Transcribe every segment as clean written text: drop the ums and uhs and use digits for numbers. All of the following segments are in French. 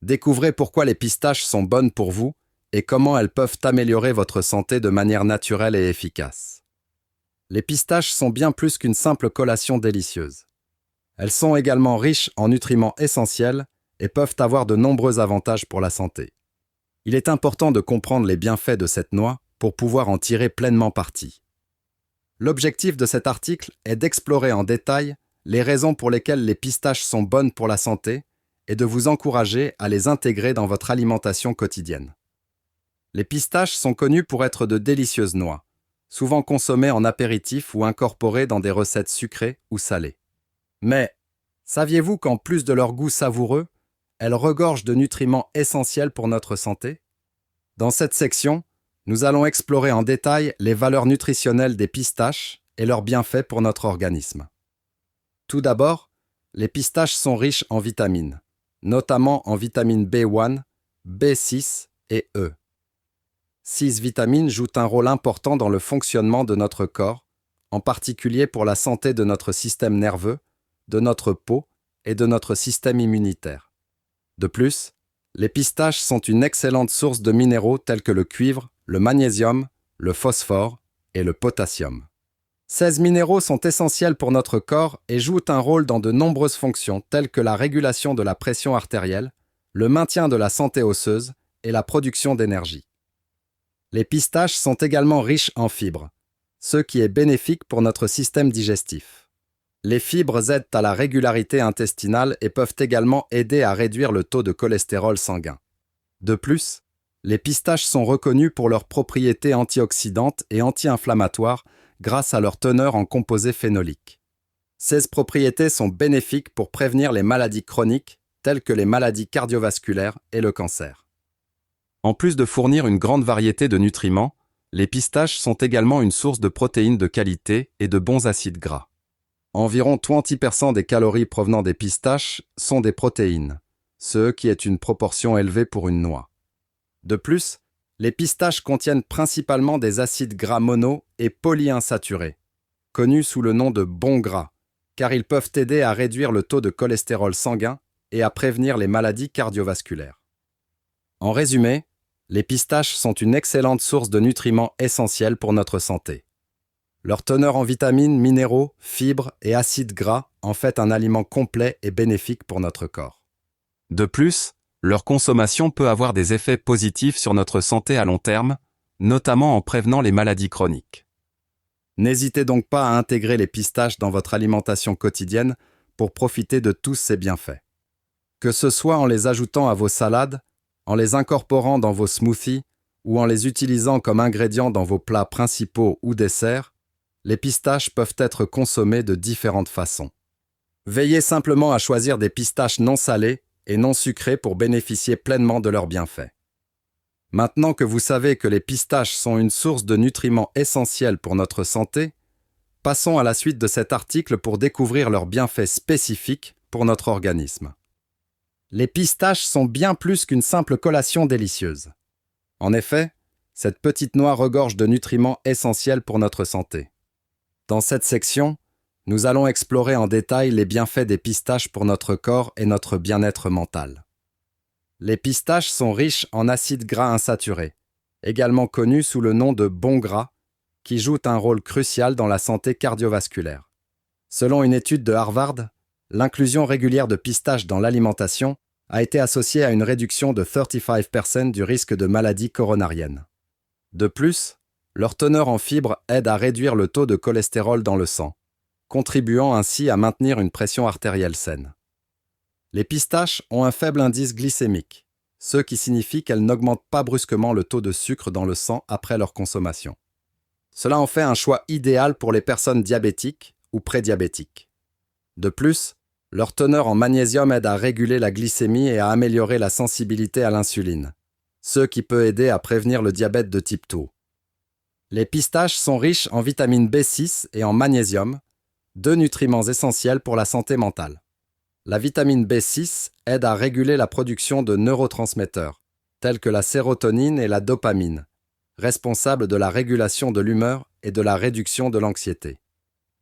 Découvrez pourquoi les pistaches sont bonnes pour vous et comment elles peuvent améliorer votre santé de manière naturelle et efficace. Les pistaches sont bien plus qu'une simple collation délicieuse. Elles sont également riches en nutriments essentiels et peuvent avoir de nombreux avantages pour la santé. Il est important de comprendre les bienfaits de cette noix pour pouvoir en tirer pleinement parti. L'objectif de cet article est d'explorer en détail les raisons pour lesquelles les pistaches sont bonnes pour la santé et de vous encourager à les intégrer dans votre alimentation quotidienne. Les pistaches sont connues pour être de délicieuses noix, souvent consommées en apéritif ou incorporées dans des recettes sucrées ou salées. Mais saviez-vous qu'en plus de leur goût savoureux, elles regorgent de nutriments essentiels pour notre santé? Dans cette section, nous allons explorer en détail les valeurs nutritionnelles des pistaches et leurs bienfaits pour notre organisme. Tout d'abord, les pistaches sont riches en vitamines, notamment en vitamines B1, B6 et E. 6 vitamines jouent un rôle important dans le fonctionnement de notre corps, en particulier pour la santé de notre système nerveux, de notre peau et de notre système immunitaire. De plus, les pistaches sont une excellente source de minéraux tels que le cuivre, le magnésium, le phosphore et le potassium. Ces minéraux sont essentiels pour notre corps et jouent un rôle dans de nombreuses fonctions telles que la régulation de la pression artérielle, le maintien de la santé osseuse et la production d'énergie. Les pistaches sont également riches en fibres, ce qui est bénéfique pour notre système digestif. Les fibres aident à la régularité intestinale et peuvent également aider à réduire le taux de cholestérol sanguin. De plus, les pistaches sont reconnues pour leurs propriétés antioxydantes et anti-inflammatoires grâce à leur teneur en composés phénoliques. Ces propriétés sont bénéfiques pour prévenir les maladies chroniques telles que les maladies cardiovasculaires et le cancer. En plus de fournir une grande variété de nutriments, les pistaches sont également une source de protéines de qualité et de bons acides gras. Environ 20% des calories provenant des pistaches sont des protéines, ce qui est une proportion élevée pour une noix. De plus, les pistaches contiennent principalement des acides gras mono et polyinsaturés, connus sous le nom de bons gras, car ils peuvent aider à réduire le taux de cholestérol sanguin et à prévenir les maladies cardiovasculaires. En résumé, les pistaches sont une excellente source de nutriments essentiels pour notre santé. Leur teneur en vitamines, minéraux, fibres et acides gras en fait un aliment complet et bénéfique pour notre corps. De plus, leur consommation peut avoir des effets positifs sur notre santé à long terme, notamment en prévenant les maladies chroniques. N'hésitez donc pas à intégrer les pistaches dans votre alimentation quotidienne pour profiter de tous ces bienfaits. Que ce soit en les ajoutant à vos salades, en les incorporant dans vos smoothies ou en les utilisant comme ingrédients dans vos plats principaux ou desserts, les pistaches peuvent être consommées de différentes façons. Veillez simplement à choisir des pistaches non salées et non sucrées pour bénéficier pleinement de leurs bienfaits. Maintenant que vous savez que les pistaches sont une source de nutriments essentiels pour notre santé, passons à la suite de cet article pour découvrir leurs bienfaits spécifiques pour notre organisme. Les pistaches sont bien plus qu'une simple collation délicieuse. En effet, cette petite noix regorge de nutriments essentiels pour notre santé. Dans cette section, nous allons explorer en détail les bienfaits des pistaches pour notre corps et notre bien-être mental. Les pistaches sont riches en acides gras insaturés, également connus sous le nom de bons gras, qui jouent un rôle crucial dans la santé cardiovasculaire. Selon une étude de Harvard, l'inclusion régulière de pistaches dans l'alimentation a été associée à une réduction de 35% du risque de maladie coronarienne. De plus, leur teneur en fibres aide à réduire le taux de cholestérol dans le sang, contribuant ainsi à maintenir une pression artérielle saine. Les pistaches ont un faible indice glycémique, ce qui signifie qu'elles n'augmentent pas brusquement le taux de sucre dans le sang après leur consommation. Cela en fait un choix idéal pour les personnes diabétiques ou prédiabétiques. De plus, leur teneur en magnésium aide à réguler la glycémie et à améliorer la sensibilité à l'insuline, ce qui peut aider à prévenir le diabète de type 2. Les pistaches sont riches en vitamine B6 et en magnésium, deux nutriments essentiels pour la santé mentale. La vitamine B6 aide à réguler la production de neurotransmetteurs, tels que la sérotonine et la dopamine, responsables de la régulation de l'humeur et de la réduction de l'anxiété.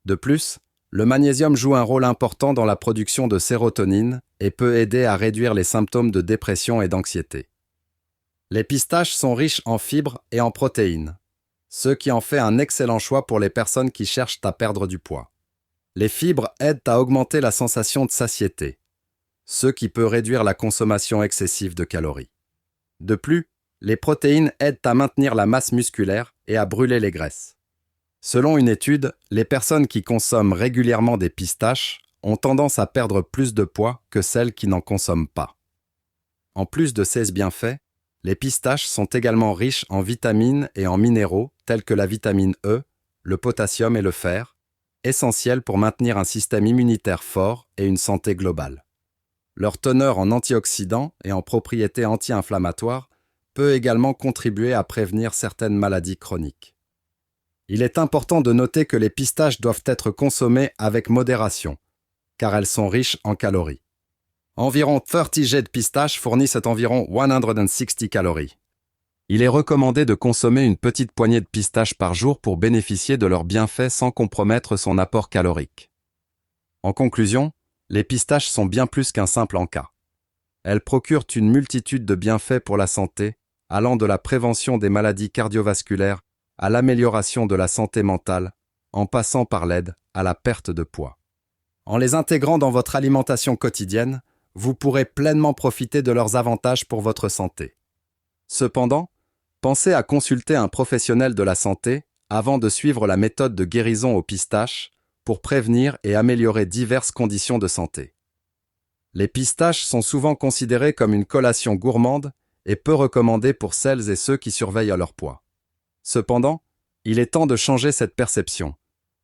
De plus, Le magnésium joue un rôle important dans la production de sérotonine et peut aider à réduire les symptômes de dépression et d'anxiété. Les pistaches sont riches en fibres et en protéines, ce qui en fait un excellent choix pour les personnes qui cherchent à perdre du poids. Les fibres aident à augmenter la sensation de satiété, ce qui peut réduire la consommation excessive de calories. De plus, les protéines aident à maintenir la masse musculaire et à brûler les graisses. Selon une étude, les personnes qui consomment régulièrement des pistaches ont tendance à perdre plus de poids que celles qui n'en consomment pas. En plus de ces bienfaits, les pistaches sont également riches en vitamines et en minéraux tels que la vitamine E, le potassium et le fer, essentiels pour maintenir un système immunitaire fort et une santé globale. Leur teneur en antioxydants et en propriétés anti-inflammatoires peut également contribuer à prévenir certaines maladies chroniques. Il est important de noter que les pistaches doivent être consommées avec modération, car elles sont riches en calories. Environ 30 jets de pistaches fournissent environ 160 calories. Il est recommandé de consommer une petite poignée de pistaches par jour pour bénéficier de leurs bienfaits sans compromettre son apport calorique. En conclusion, les pistaches sont bien plus qu'un simple encas. Elles procurent une multitude de bienfaits pour la santé, allant de la prévention des maladies cardiovasculaires à l'amélioration de la santé mentale, en passant par l'aide à la perte de poids. En les intégrant dans votre alimentation quotidienne, vous pourrez pleinement profiter de leurs avantages pour votre santé. Cependant, pensez à consulter un professionnel de la santé avant de suivre la méthode de guérison aux pistaches pour prévenir et améliorer diverses conditions de santé. Les pistaches sont souvent considérées comme une collation gourmande et peu recommandées pour celles et ceux qui surveillent leur poids. Cependant, il est temps de changer cette perception,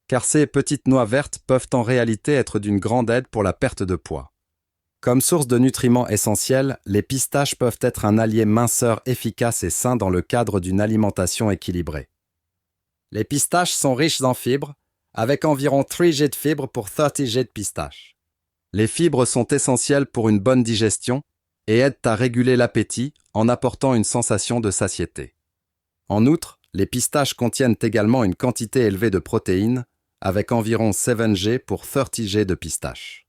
car ces petites noix vertes peuvent en réalité être d'une grande aide pour la perte de poids. Comme source de nutriments essentiels, les pistaches peuvent être un allié minceur efficace et sain dans le cadre d'une alimentation équilibrée. Les pistaches sont riches en fibres, avec environ 3 jets de fibres pour 30 jets de pistaches. Les fibres sont essentielles pour une bonne digestion et aident à réguler l'appétit en apportant une sensation de satiété. En outre, les pistaches contiennent également une quantité élevée de protéines, avec environ 7 G pour 30 G de pistaches.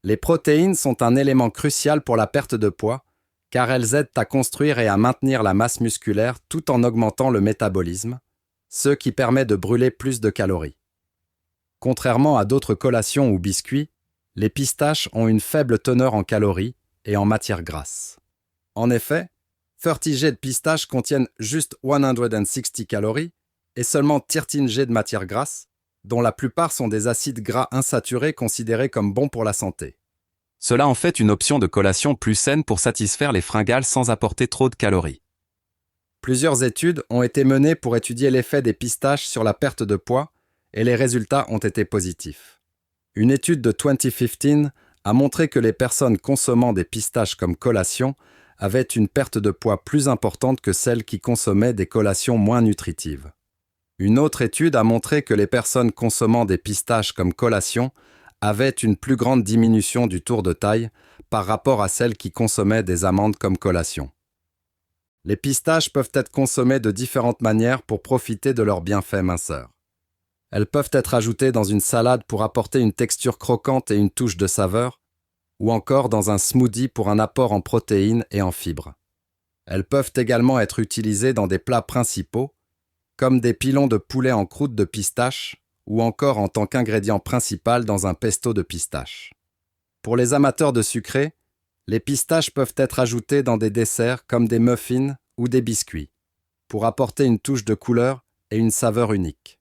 Les protéines sont un élément crucial pour la perte de poids, car elles aident à construire et à maintenir la masse musculaire tout en augmentant le métabolisme, ce qui permet de brûler plus de calories. Contrairement à d'autres collations ou biscuits, les pistaches ont une faible teneur en calories et en matières grasses. En effet, 30 G de pistaches contiennent juste 160 calories et seulement 13 G de matières grasses, dont la plupart sont des acides gras insaturés considérés comme bons pour la santé. Cela en fait une option de collation plus saine pour satisfaire les fringales sans apporter trop de calories. Plusieurs études ont été menées pour étudier l'effet des pistaches sur la perte de poids et les résultats ont été positifs. Une étude de 2015 a montré que les personnes consommant des pistaches comme collation avaient une perte de poids plus importante que celles qui consommaient des collations moins nutritives. Une autre étude a montré que les personnes consommant des pistaches comme collation avaient une plus grande diminution du tour de taille par rapport à celles qui consommaient des amandes comme collation. Les pistaches peuvent être consommées de différentes manières pour profiter de leurs bienfaits minceurs. Elles peuvent être ajoutées dans une salade pour apporter une texture croquante et une touche de saveur, ou encore dans un smoothie pour un apport en protéines et en fibres. Elles peuvent également être utilisées dans des plats principaux, comme des pilons de poulet en croûte de pistache, ou encore en tant qu'ingrédient principal dans un pesto de pistache. Pour les amateurs de sucré, les pistaches peuvent être ajoutées dans des desserts comme des muffins ou des biscuits, pour apporter une touche de couleur et une saveur unique.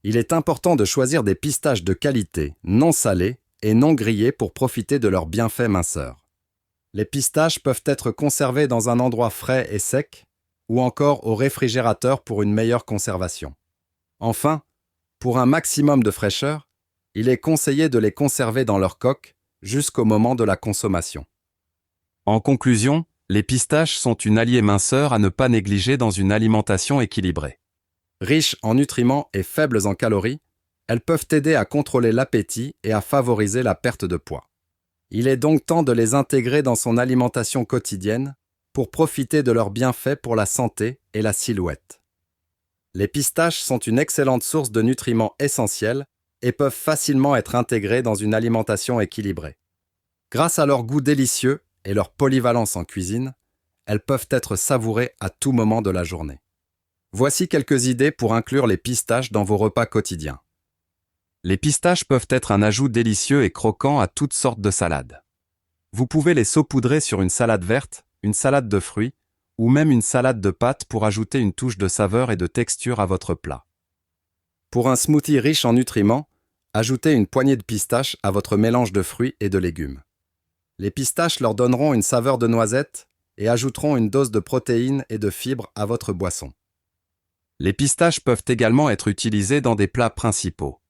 Il est important de choisir des pistaches de qualité, non salées et non grillées pour profiter de leurs bienfaits minceurs. Les pistaches peuvent être conservées dans un endroit frais et sec, ou encore au réfrigérateur pour une meilleure conservation. Enfin, pour un maximum de fraîcheur, il est conseillé de les conserver dans leur coque jusqu'au moment de la consommation. En conclusion, les pistaches sont une alliée minceur à ne pas négliger dans une alimentation équilibrée. Riches en nutriments et faibles en calories, elles peuvent aider à contrôler l'appétit et à favoriser la perte de poids. Il est donc temps de les intégrer dans son alimentation quotidienne pour profiter de leurs bienfaits pour la santé et la silhouette. Les pistaches sont une excellente source de nutriments essentiels et peuvent facilement être intégrées dans une alimentation équilibrée. Grâce à leur goût délicieux et leur polyvalence en cuisine, elles peuvent être savourées à tout moment de la journée. Voici quelques idées pour inclure les pistaches dans vos repas quotidiens. Les pistaches peuvent être un ajout délicieux et croquant à toutes sortes de salades. Vous pouvez les saupoudrer sur une salade verte, une salade de fruits, ou même une salade de pâtes pour ajouter une touche de saveur et de texture à votre plat. Pour un smoothie riche en nutriments, ajoutez une poignée de pistaches à votre mélange de fruits et de légumes. Les pistaches leur donneront une saveur de noisette et ajouteront une dose de protéines et de fibres à votre boisson. Les pistaches peuvent également être utilisées dans des plats principaux.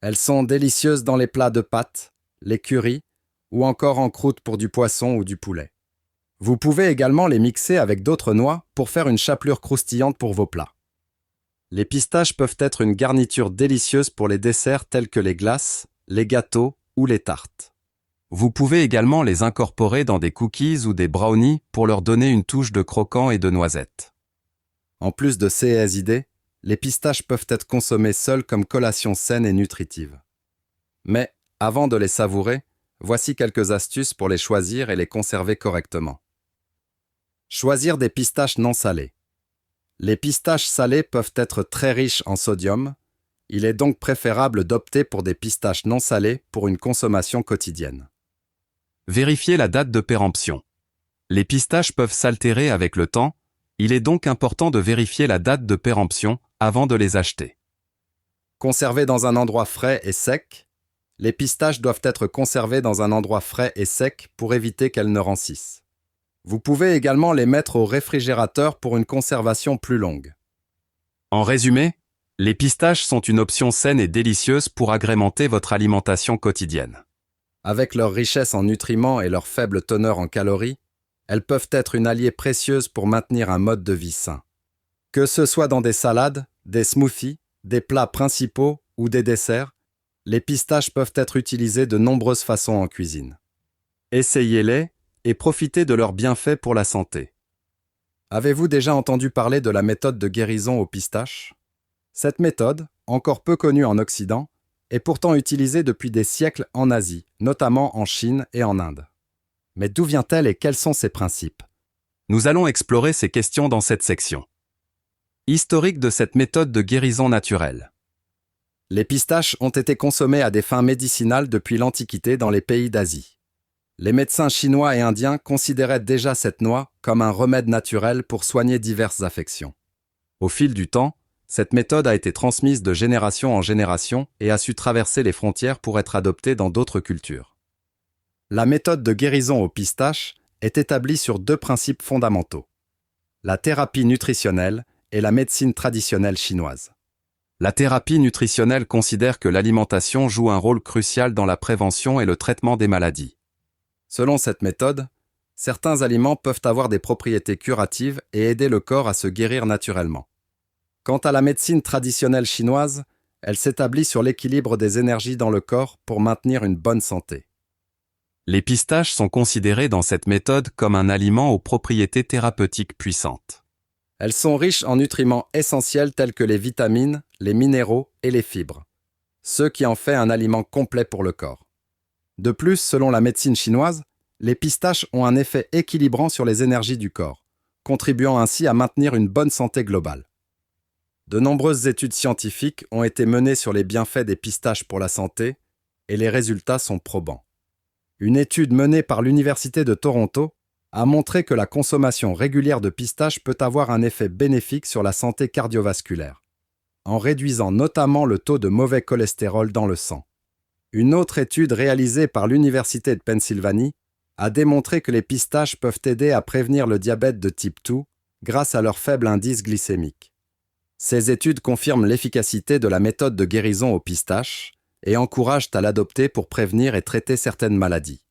Elles sont délicieuses dans les plats de pâtes, les currys ou encore en croûte pour du poisson ou du poulet. Vous pouvez également les mixer avec d'autres noix pour faire une chapelure croustillante pour vos plats. Les pistaches peuvent être une garniture délicieuse pour les desserts tels que les glaces, les gâteaux ou les tartes. Vous pouvez également les incorporer dans des cookies ou des brownies pour leur donner une touche de croquant et de noisette. En plus de ces idées, les pistaches peuvent être consommées seules comme collation saine et nutritive. Mais, avant de les savourer, voici quelques astuces pour les choisir et les conserver correctement. Choisir des pistaches non salées. Les pistaches salées peuvent être très riches en sodium. Il est donc préférable d'opter pour des pistaches non salées pour une consommation quotidienne. Vérifiez la date de péremption. Les pistaches peuvent s'altérer avec le temps, il est donc important de vérifier la date de péremption avant de les acheter. Conserver dans un endroit frais et sec. Les pistaches doivent être conservées dans un endroit frais et sec pour éviter qu'elles ne rancissent. Vous pouvez également les mettre au réfrigérateur pour une conservation plus longue. En résumé, les pistaches sont une option saine et délicieuse pour agrémenter votre alimentation quotidienne. Avec leur richesse en nutriments et leur faible teneur en calories, elles peuvent être une alliée précieuse pour maintenir un mode de vie sain. Que ce soit dans des salades, des smoothies, des plats principaux ou des desserts, les pistaches peuvent être utilisées de nombreuses façons en cuisine. Essayez-les et profitez de leurs bienfaits pour la santé. Avez-vous déjà entendu parler de la méthode de guérison aux pistaches ? Cette méthode, encore peu connue en Occident, est pourtant utilisée depuis des siècles en Asie, notamment en Chine et en Inde. Mais d'où vient-elle et quels sont ses principes ? Nous allons explorer ces questions dans cette section. Historique de cette méthode de guérison naturelle. Les pistaches ont été consommées à des fins médicinales depuis l'Antiquité dans les pays d'Asie. Les médecins chinois et indiens considéraient déjà cette noix comme un remède naturel pour soigner diverses affections. Au fil du temps, cette méthode a été transmise de génération en génération et a su traverser les frontières pour être adoptée dans d'autres cultures. La méthode de guérison aux pistaches est établie sur deux principes fondamentaux: la thérapie nutritionnelle et la médecine traditionnelle chinoise. La thérapie nutritionnelle considère que l'alimentation joue un rôle crucial dans la prévention et le traitement des maladies. Selon cette méthode, certains aliments peuvent avoir des propriétés curatives et aider le corps à se guérir naturellement. Quant à la médecine traditionnelle chinoise, elle s'établit sur l'équilibre des énergies dans le corps pour maintenir une bonne santé. Les pistaches sont considérées dans cette méthode comme un aliment aux propriétés thérapeutiques puissantes. Elles sont riches en nutriments essentiels tels que les vitamines, les minéraux et les fibres, ce qui en fait un aliment complet pour le corps. De plus, selon la médecine chinoise, les pistaches ont un effet équilibrant sur les énergies du corps, contribuant ainsi à maintenir une bonne santé globale. De nombreuses études scientifiques ont été menées sur les bienfaits des pistaches pour la santé, et les résultats sont probants. Une étude menée par l'Université de Toronto a montré que la consommation régulière de pistaches peut avoir un effet bénéfique sur la santé cardiovasculaire, en réduisant notamment le taux de mauvais cholestérol dans le sang. Une autre étude réalisée par l'Université de Pennsylvanie a démontré que les pistaches peuvent aider à prévenir le diabète de type 2 grâce à leur faible indice glycémique. Ces études confirment l'efficacité de la méthode de guérison aux pistaches et encouragent à l'adopter pour prévenir et traiter certaines maladies.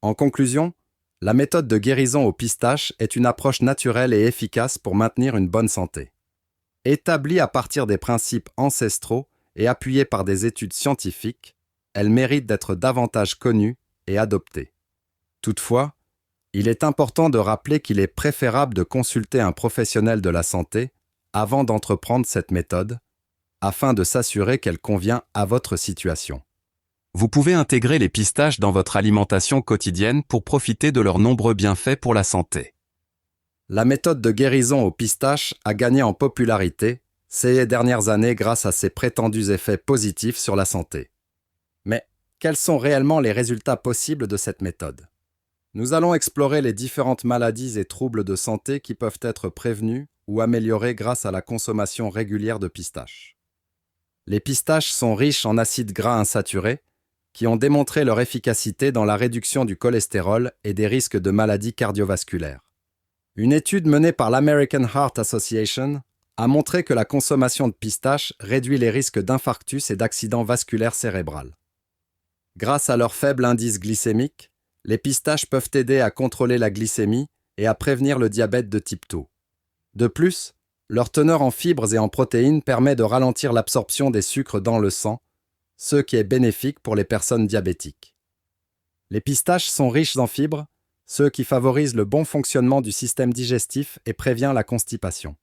En conclusion, la méthode de guérison aux pistaches est une approche naturelle et efficace pour maintenir une bonne santé. Établie à partir des principes ancestraux et appuyée par des études scientifiques, elle mérite d'être davantage connue et adoptée. Toutefois, il est important de rappeler qu'il est préférable de consulter un professionnel de la santé avant d'entreprendre cette méthode, afin de s'assurer qu'elle convient à votre situation. Vous pouvez intégrer les pistaches dans votre alimentation quotidienne pour profiter de leurs nombreux bienfaits pour la santé. La méthode de guérison aux pistaches a gagné en popularité ces dernières années grâce à ses prétendus effets positifs sur la santé. Mais quels sont réellement les résultats possibles de cette méthode? Nous allons explorer les différentes maladies et troubles de santé qui peuvent être prévenus ou améliorés grâce à la consommation régulière de pistaches. Les pistaches sont riches en acides gras insaturés qui ont démontré leur efficacité dans la réduction du cholestérol et des risques de maladies cardiovasculaires. Une étude menée par l'American Heart Association a montré que la consommation de pistaches réduit les risques d'infarctus et d'accidents vasculaires cérébraux. Grâce à leur faible indice glycémique, les pistaches peuvent aider à contrôler la glycémie et à prévenir le diabète de type 2. De plus, leur teneur en fibres et en protéines permet de ralentir l'absorption des sucres dans le sang, ce qui est bénéfique pour les personnes diabétiques. Les pistaches sont riches en fibres, ce qui favorise le bon fonctionnement du système digestif et prévient la constipation.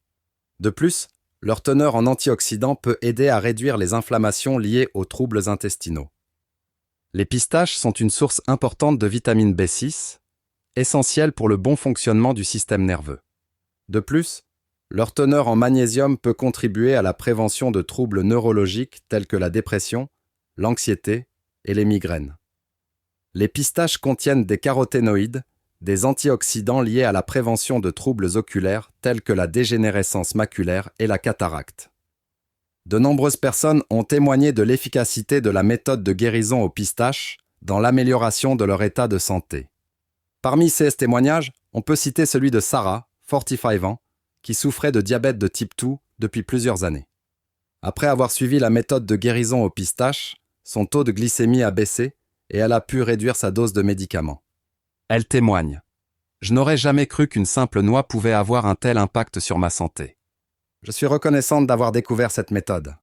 De plus, leur teneur en antioxydants peut aider à réduire les inflammations liées aux troubles intestinaux. Les pistaches sont une source importante de vitamine B6, essentielle pour le bon fonctionnement du système nerveux. De plus, leur teneur en magnésium peut contribuer à la prévention de troubles neurologiques tels que la dépression, l'anxiété et les migraines. Les pistaches contiennent des caroténoïdes, des antioxydants liés à la prévention de troubles oculaires tels que la dégénérescence maculaire et la cataracte. De nombreuses personnes ont témoigné de l'efficacité de la méthode de guérison aux pistaches dans l'amélioration de leur état de santé. Parmi ces témoignages, on peut citer celui de Sarah, 45 ans, qui souffrait de diabète de type 2 depuis plusieurs années. Après avoir suivi la méthode de guérison aux pistaches, son taux de glycémie a baissé et elle a pu réduire sa dose de médicaments. Elle témoigne. Je n'aurais jamais cru qu'une simple noix pouvait avoir un tel impact sur ma santé. Je suis reconnaissante d'avoir découvert cette méthode.